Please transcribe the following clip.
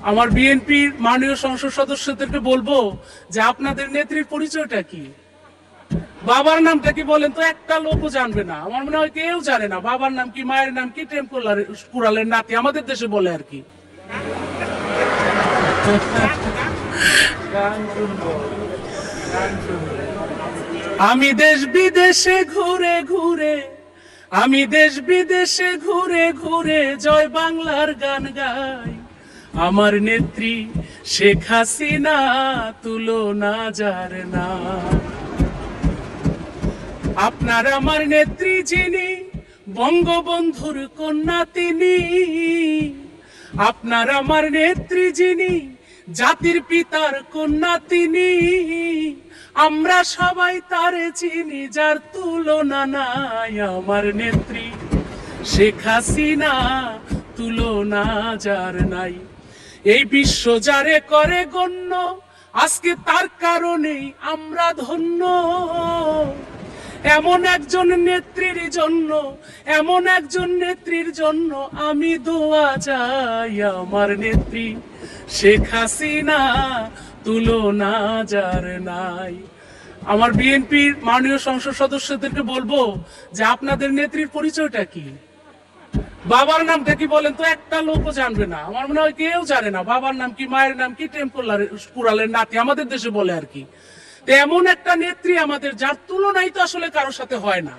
আমার বিএনপির মাননীয় সংসদ সদস্যদেরকে বলবো যে আপনাদের নেত্রীর পরিচয়টা কি, বাবার নামটা কি বলেন তো। একটা লোকও জানবে না, আমার মনে হয় কেউ জানে না বাবার নাম কি, মায়ের নাম কি। টেম্পোরালের নাতি আমাদের দেশে বলে আর কি। আমি দেশ বিদেশে ঘুরে ঘুরে, আমি দেশ বিদেশে ঘুরে ঘুরে জয় বাংলার গান গাই। আমার নেত্রী শেখ হাসিনা তুলনা যার না। আপনার আমার নেত্রী যিনি, বঙ্গবন্ধুর কন্যা তিনি। আপনার আমার নেত্রী যিনি, জাতির পিতার কন্যা তিনি। আমরা সবাই তারে চিনি, যার তুলনা নাই। আমার নেত্রী শেখ হাসিনা তুলনা যার নাই। এই বিশ্ব যারে করে গণ্য, আজকে তার কারণেই আমরা ধন্য। এমন একজন নেত্রীর জন্য, এমন একজন নেত্রীর জন্য আমি দোয়া চাই। আমার নেত্রী শেখ হাসিনা তুলনা যার নাই। আমার বিএনপির মাননীয় সংসদ সদস্যদেরকে বলবো যে আপনাদের নেত্রীর পরিচয়টা কি, বাবার নামটা কি বলেন তো। একটা লোকও জানবে না, আমার মনে হয় কেউ জানে না বাবার নাম কি, মায়ের নাম কি। টেম্পোরালের নাতি আমাদের দেশে বলে আর কি। এমন একটা নেত্রী আমাদের, যার তুলনাই তো আসলে কারোর সাথে হয় না।